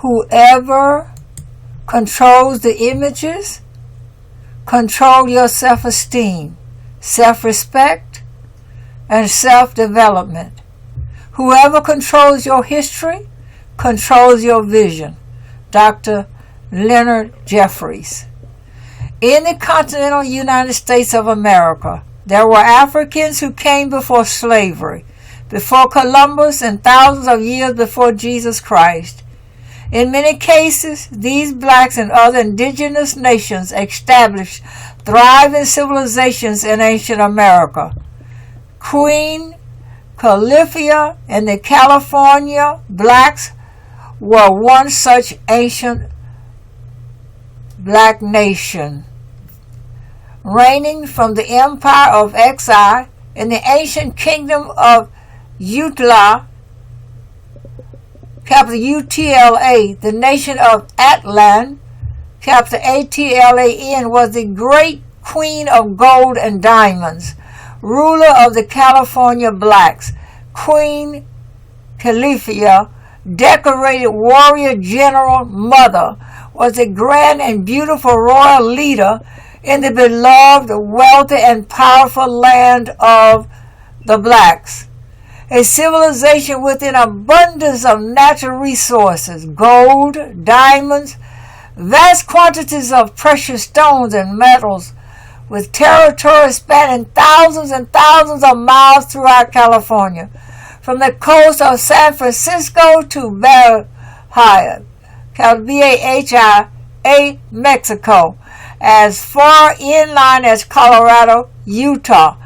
Whoever controls the images, control your self-esteem, self-respect, and self-development. Whoever controls your history, controls your vision. Dr. Leonard Jeffries. In the continental United States of America, there were Africans who came before slavery, before Columbus, and thousands of years before Jesus Christ. In many cases, these blacks and other indigenous nations established thriving civilizations in ancient America. Queen Califia and the California blacks were one such ancient black nation, reigning from the empire of exile in the ancient kingdom of Utla, capital UTLA. The nation of AtLan, capital ATLAN, was the great queen of gold and diamonds, ruler of the California blacks. Queen Califia, decorated warrior general mother, was a grand and beautiful royal leader in the beloved, wealthy, and powerful land of the blacks. A civilization with an abundance of natural resources, gold, diamonds, vast quantities of precious stones and metals, with territory spanning thousands and thousands of miles throughout California, from the coast of San Francisco to Bahia, Bahia, Mexico, as far inland as Colorado, Utah,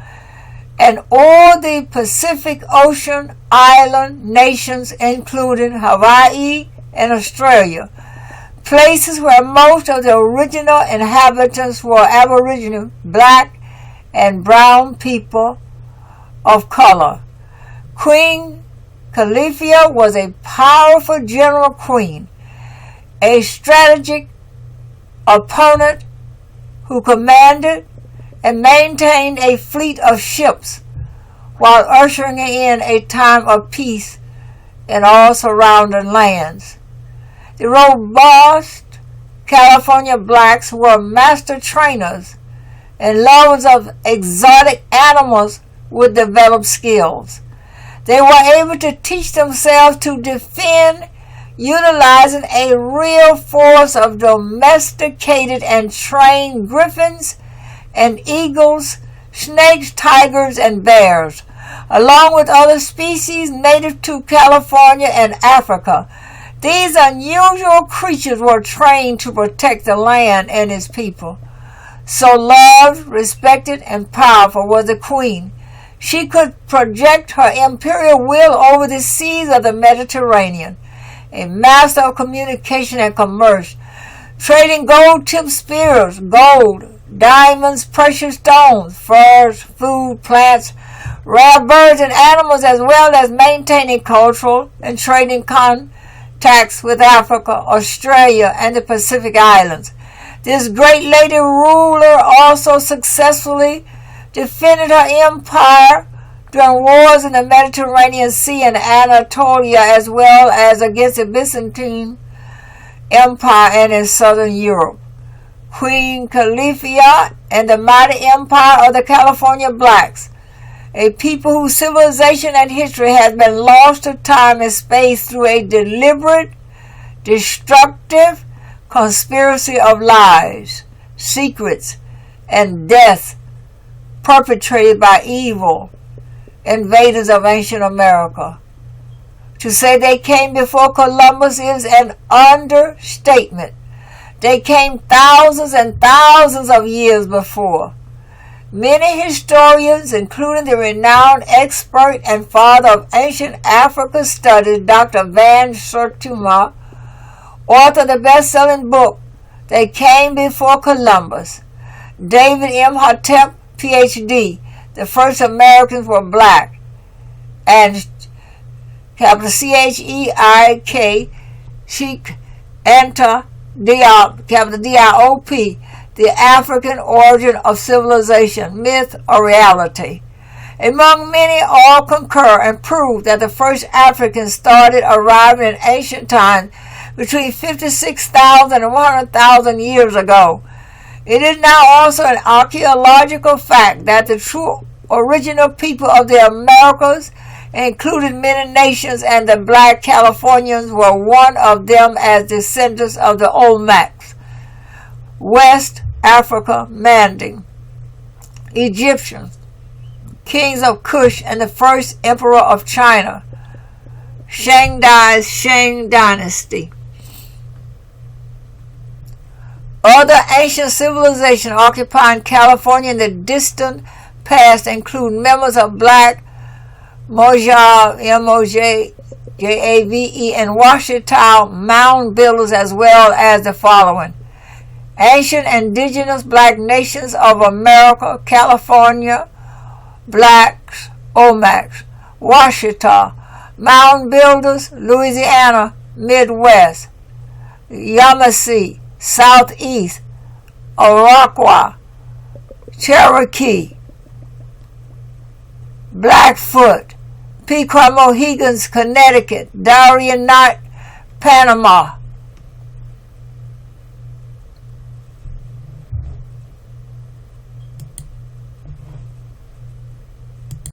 and all the Pacific Ocean island nations, including Hawaii and Australia, places where most of the original inhabitants were Aboriginal, black, and brown people of color. Queen Califia was a powerful general queen, a strategic opponent who commanded and maintained a fleet of ships while ushering in a time of peace in all surrounding lands. The robust California blacks were master trainers and lovers of exotic animals with developed skills. They were able to teach themselves to defend utilizing a real force of domesticated and trained griffins and eagles, snakes, tigers, and bears, along with other species native to California and Africa. These unusual creatures were trained to protect the land and its people. So loved, respected, and powerful was the queen. She could project her imperial will over the seas of the Mediterranean, a master of communication and commerce, trading gold-tipped spears, gold, diamonds, precious stones, furs, food, plants, rare birds, and animals, as well as maintaining cultural and trading contacts with Africa, Australia, and the Pacific Islands. This great lady ruler also successfully defended her empire during wars in the Mediterranean Sea and Anatolia, as well as against the Byzantine Empire and in southern Europe. Queen Califia and the mighty empire of the California blacks, a people whose civilization and history has been lost to time and space through a deliberate, destructive conspiracy of lies, secrets, and death perpetrated by evil invaders of ancient America. To say they came before Columbus is an understatement. They came thousands and thousands of years before. Many historians, including the renowned expert and father of ancient Africa studies, Dr. Van Sertima, author of the best-selling book, They Came Before Columbus, David M. Hotep, Ph.D., the first Americans were black, and capital Cheik, Sheik Anta Diop, capital Diop, the African origin of civilization, myth or reality. Among many, all concur and prove that the first Africans started arriving in ancient times between 56,000 and 100,000 years ago. It is now also an archaeological fact that the true original people of the Americas included many nations, and the black Californians were one of them as descendants of the Olmecs. West Africa Manding. Egyptians, kings of Kush and the first emperor of China. Shangdai's Shang dynasty. Other ancient civilizations occupying California in the distant past include members of Black Mojave, Mojave, and Washita mound builders, as well as the following: ancient indigenous black nations of America, California, blacks, Olmecs, Washita, mound builders, Louisiana, Midwest, Yamasee, Southeast, Iroquois, Cherokee, Blackfoot, Pequot Mohegans, Connecticut, Darien Knot, Panama,